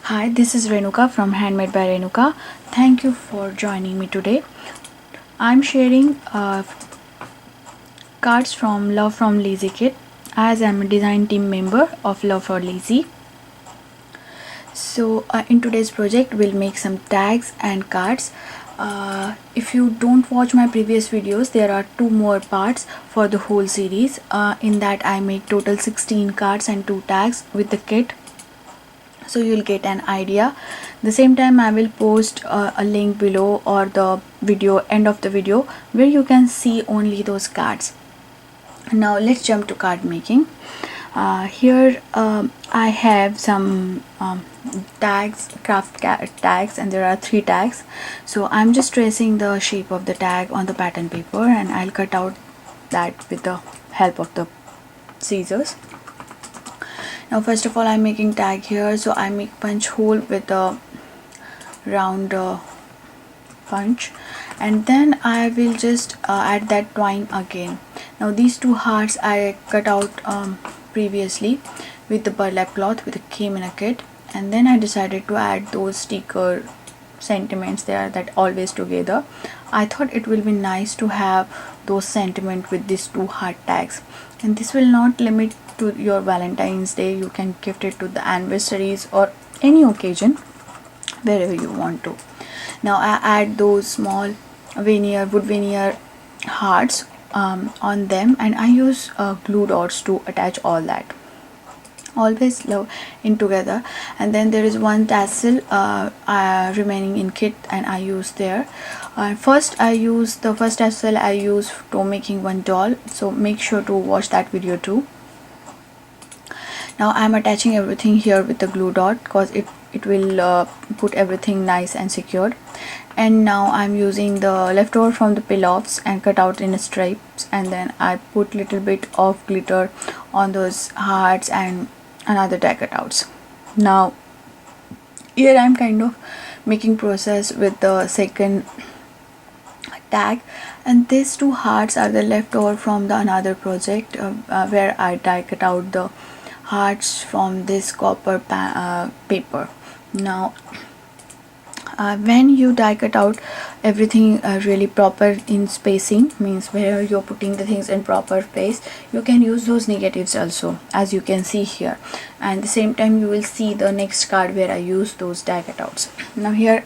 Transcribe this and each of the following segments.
Hi, this is Renuka from Handmade by Renuka. Thank you for joining me today. I'm sharing cards from Love from Lazy kit as I'm a design team member of Love for Lazy. So in today's project we'll make some tags and cards. If you don't watch my previous videos, there are 2 more parts for the whole series. In that I make total 16 cards and 2 tags with the kit, so you'll get an idea. The same time I will post a link below or the end of the video where you can see only those cards. Now let's jump to card making. Here I have some tags, tags, and there are 3 tags. So I'm just tracing the shape of the tag on the pattern paper, and I'll cut out that with the help of the scissors. Now first of all I'm making tag here, so I make punch hole with a round punch, and then I will just add that twine again. Now these 2 hearts I cut out previously with the burlap cloth with came in a kit, and then I decided to add those sticker sentiments there that always together. I thought it will be nice to have those sentiment with these 2 heart tags, and this will not limit to your Valentine's Day. You can gift it to the anniversaries or any occasion wherever you want to. Now I add those small wood veneer hearts on them, and I use glue dots to attach all that. Always love in together. And then there is one tassel remaining in kit, and I use there. First I use the first tassel I use to making one doll, so make sure to watch that video too. Now I'm attaching everything here with the glue dot because it will put everything nice and secured. And now I'm using the leftover from the peel-offs and cut out in stripes, and then I put little bit of glitter on those hearts and another tag cutouts. Now here I'm kind of making process with the second tag, and these 2 hearts are the leftover from the another project where I die cut out the hearts from this copper paper. Now when you die cut out everything really proper in spacing, means where you're putting the things in proper place, you can use those negatives also, as you can see here. And the same time you will see the next card where I use those die cutouts. Now here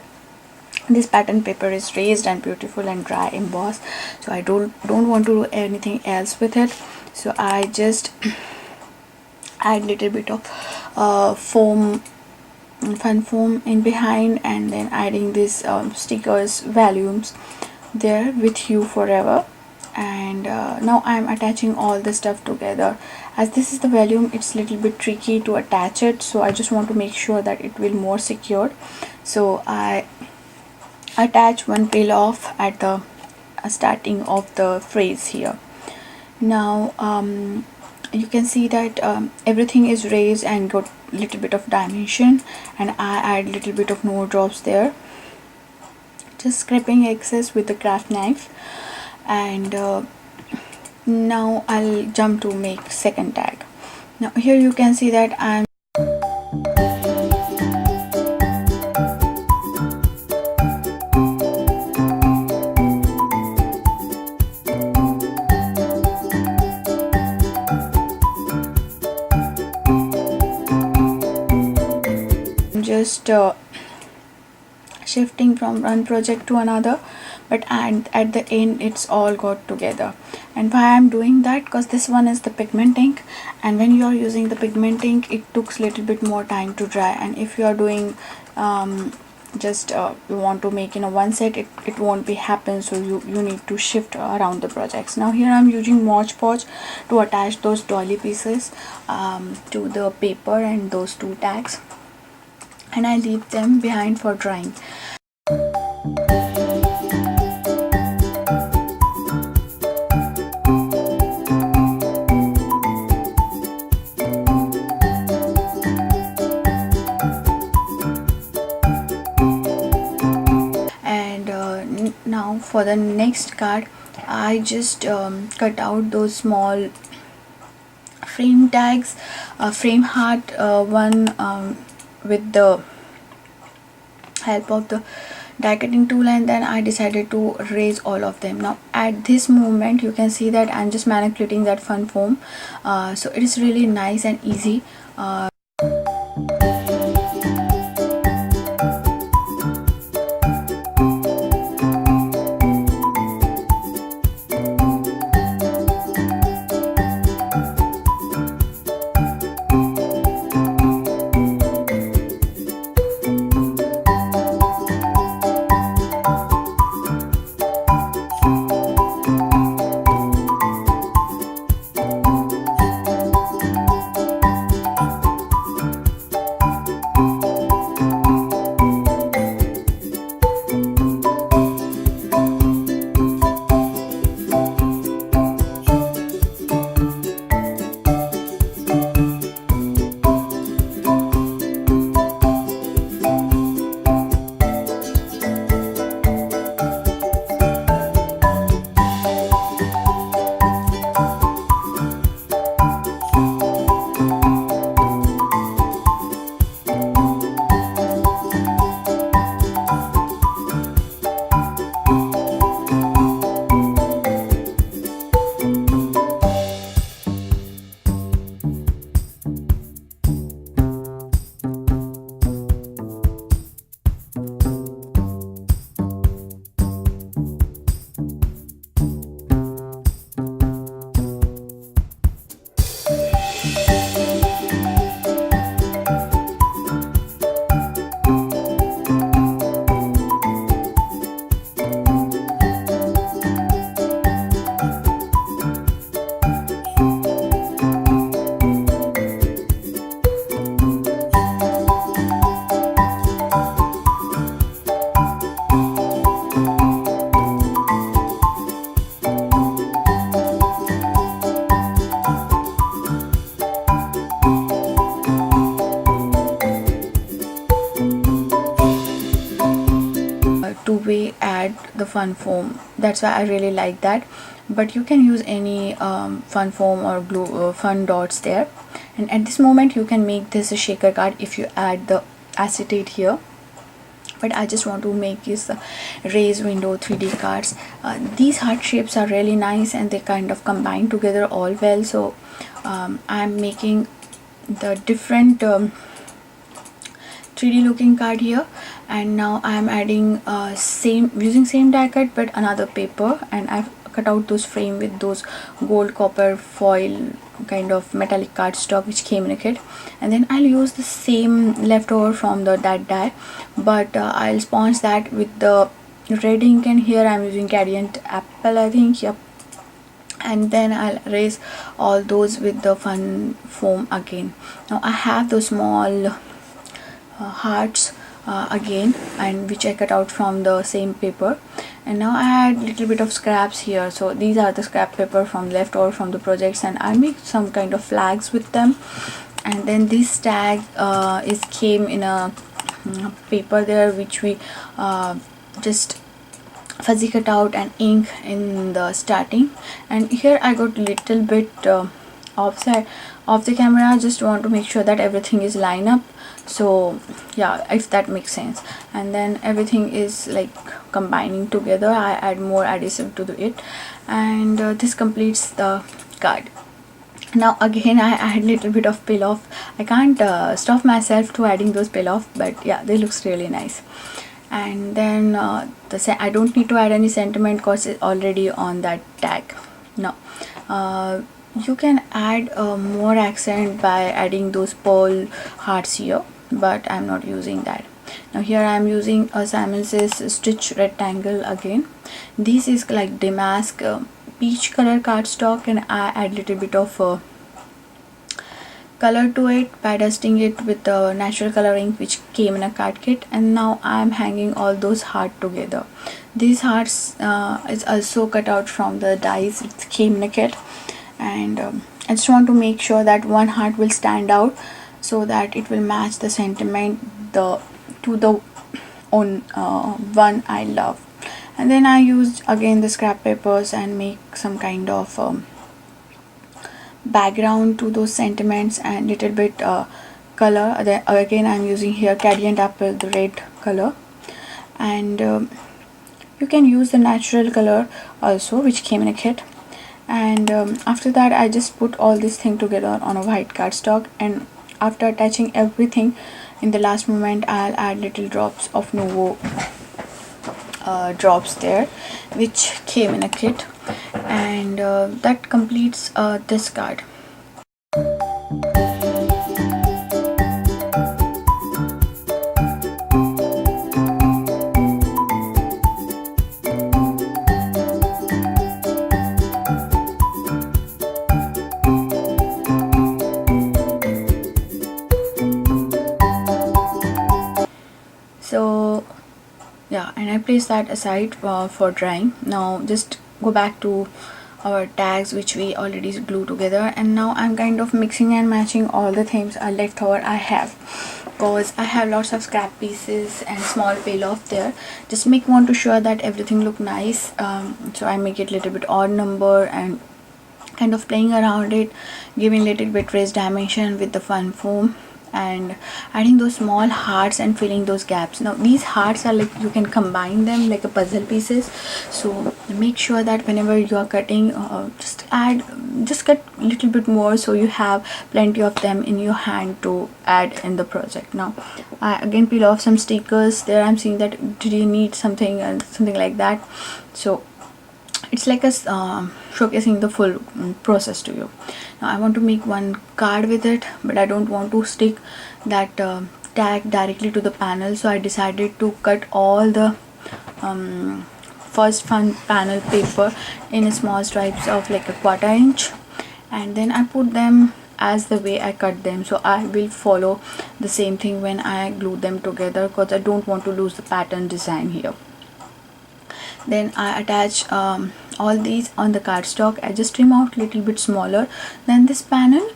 this pattern paper is raised and beautiful and dry embossed, so I don't want to do anything else with it. So I just add little bit of fun foam in behind, and then adding this stickers volumes there with you forever. And now I'm attaching all the stuff together. As this is the volume, it's little bit tricky to attach it, so I just want to make sure that it will more secured. So I attach one peel off at the starting of the phrase here. Now you can see that everything is raised and got little bit of dimension, and I add little bit of more drops there, just scraping excess with the craft knife. And now I'll jump to make second tag. Now here you can see that I'm just shifting from one project to another, but at the end it's all got together. And why I'm doing that, because this one is the pigment ink, and when you are using the pigment ink it takes little bit more time to dry, and if you are doing just you want to make in a one set, it won't be happen, so you need to shift around the projects. Now here I'm using Mod Podge to attach those dolly pieces to the paper and those 2 tags, and I leave them behind for drying. And now for the next card I just cut out those small frame tags, frame heart, one with the help of the die cutting tool, and then I decided to erase all of them. Now at this moment you can see that I'm just manipulating that fun foam, so it is really nice and easy. Two-way add the fun foam, that's why I really like that. But you can use any fun foam or glue fun dots there. And at this moment you can make this a shaker card if you add the acetate here, but I just want to make this raised window 3D cards. These heart shapes are really nice and they kind of combine together all well. So I'm making the different 3D looking card here, and now I'm adding using same die cut but another paper, and I've cut out those frame with those gold copper foil kind of metallic cardstock which came in a kit. And then I'll use the same leftover from that die, but I'll sponge that with the red ink, and here I'm using Gradient Apple, I think, yep. And then I'll erase all those with the fun foam again. Now I have those small hearts again, and which I cut out from the same paper, and now I had little bit of scraps here. So these are the scrap paper from left over from the projects, and I make some kind of flags with them. And then this tag came in a paper there, which we just fuzzy cut out and ink in the starting. And here I got little bit offside of the camera. I just want to make sure that everything is lined up, so yeah, if that makes sense. And then everything is like combining together. I add more adhesive to it, and this completes the card. Now again I add little bit of peel off. I can't stop myself to adding those peel off, but yeah, they looks really nice. And then I don't need to add any sentiment because it's already on that tag. Now you can add more accent by adding those pearl hearts here, but I'm not using that. Now here I'm using a Simon Says stitch rectangle again. This is like damask peach color cardstock, and I add little bit of color to it by dusting it with the natural color ink which came in a card kit. And now I'm hanging all those hearts together. These hearts is also cut out from the dies which came in a kit, and I just want to make sure that one heart will stand out so that it will match the sentiment to the one I love. And then I used again the scrap papers and make some kind of background to those sentiments and little bit color. Then again I'm using here Gradient Apple, the red color, and you can use the natural color also, which came in a kit. And after that I just put all this thing together on a white cardstock, and after attaching everything, in the last moment I'll add little drops of Nuvo drops there, which came in a kit, and that completes this card. So yeah, and I place that aside for drying. Now just go back to our tags which we already glued together, and now I'm kind of mixing and matching all the things left over I have, because I have lots of scrap pieces and small peel off there. Just want to sure that everything look nice, so I make it little bit odd number and kind of playing around it, giving little bit raised dimension with the fun foam, and adding those small hearts and filling those gaps. Now these hearts are like, you can combine them like a puzzle pieces, so make sure that whenever you are cutting, just cut a little bit more, so you have plenty of them in your hand to add in the project. Now I again peel off some stickers there. I'm seeing that did you need something and something like that, so it's like a showcasing the full process to you. Now I want to make one card with it, but I don't want to stick that tag directly to the panel, so I decided to cut all the first panel paper in small stripes of like a 1/4 inch, and then I put them as the way I cut them. So I will follow the same thing when I glue them together, because I don't want to lose the pattern design here. Then I attach all these on the cardstock. I just trim out little bit smaller than this panel,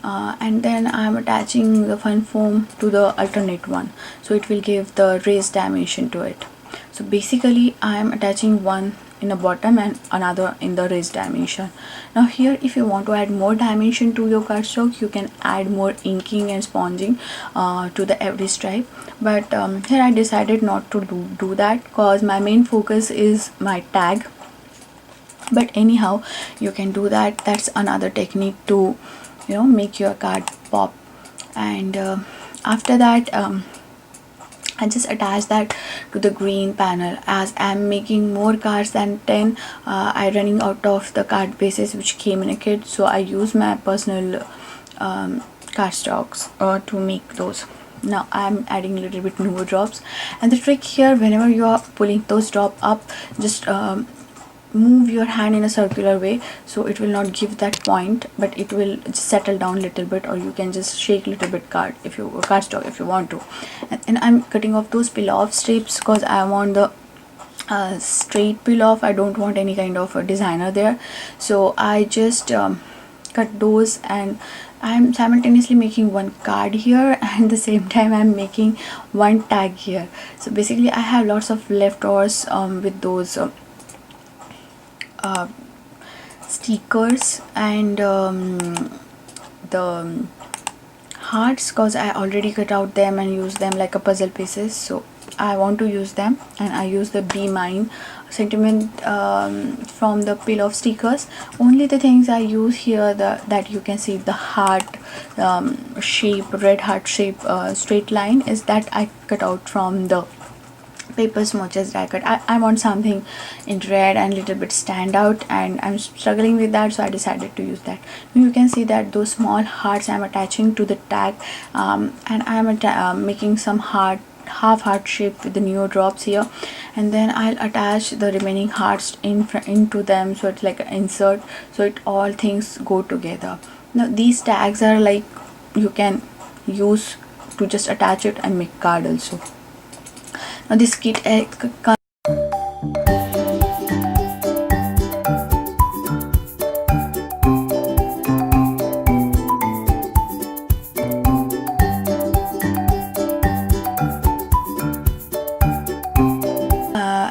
and then I'm attaching the fun foam to the alternate one, so it will give the raised dimension to it. So basically I am attaching one in the bottom and another in the raised dimension. Now here, if you want to add more dimension to your cardstock, you can add more inking and sponging to the every stripe, but here I decided not to do that, because my main focus is my tag. But anyhow, you can do that. That's another technique to, you know, make your card pop. And after that I just attach that to the green panel. As I'm making more cards than 10, I running out of the card bases which came in a kit, so I use my personal cardstocks to make those. Now I'm adding a little bit more drops, and the trick here, whenever you are pulling those drop up, just move your hand in a circular way, so it will not give that point, but it will just settle down a little bit, or you can just shake a little bit cardstock if you want to. And I'm cutting off those peel off strips, because I want the straight peel off. I don't want any kind of a designer there, so I just cut those, and I'm simultaneously making one card here, and at the same time I'm making one tag here. So basically I have lots of leftovers with those stickers and the hearts, because I already cut out them and use them like a puzzle pieces, so I want to use them. And I use the Be Mine sentiment from the peel off stickers. Only the things I use here, that you can see the heart shape, red heart shape straight line, is that I cut out from the paper smudges I cut. I want something in red and little bit stand out, and I'm struggling with that, so I decided to use that. You can see that those small hearts I'm attaching to the tag, and I'm making some half heart shape with the neo drops here, and then I'll attach the remaining hearts into them, so it's like an insert, so it all things go together. Now these tags are like, you can use to just attach it and make card also. Now this kit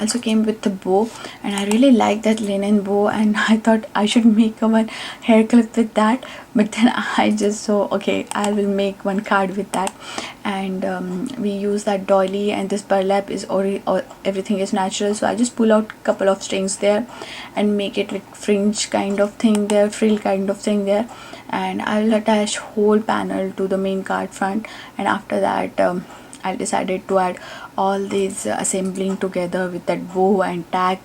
I'll also came with the bow, and I really like that linen bow, and I thought I should make one hair clip with that, but then I just saw, okay, I will make one card with that. And we use that doily, and this burlap is already, everything is natural, so I just pull out a couple of strings there and make it like fringe kind of thing there, frill kind of thing there, and I will attach whole panel to the main card front. And after that I decided to add all these assembling together with that bow and tag,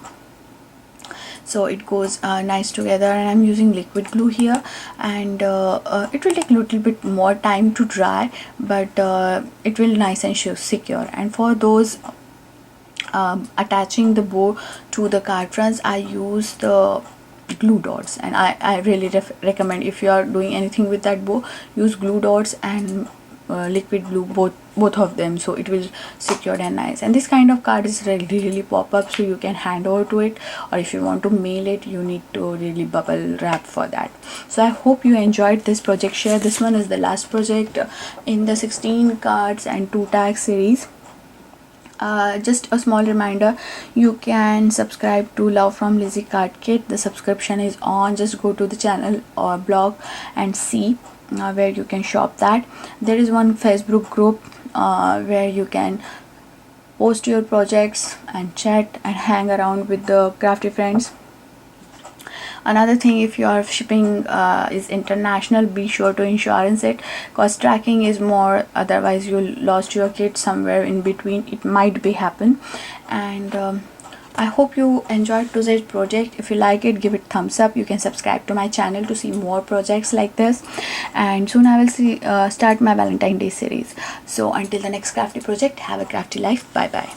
so it goes nice together. And I'm using liquid glue here, and it will take a little bit more time to dry, but it will nice and secure. And for those attaching the bow to the card fronts, I use the glue dots, and I really recommend, if you are doing anything with that bow, use glue dots and liquid glue, both of them, so it will secure and nice. And this kind of card is really pop up, so you can hand over to it, or if you want to mail it, you need to really bubble wrap for that. So I hope you enjoyed this project share. This one is the last project in the 16 cards and 2 tag series. Just a small reminder, you can subscribe to Love from Lizzie card kit. The subscription is on. Just go to the channel or blog and see where you can shop that. There is one Facebook group where you can post your projects and chat and hang around with the crafty friends. Another thing, if your shipping is international, be sure to insurance it, because tracking is more, otherwise you lost your kit somewhere in between, it might be happen. And I hope you enjoyed today's project. If you like it, give it thumbs up. You can subscribe to my channel to see more projects like this, and soon I will start my Valentine Day series. So until the next crafty project, have a crafty life. Bye bye.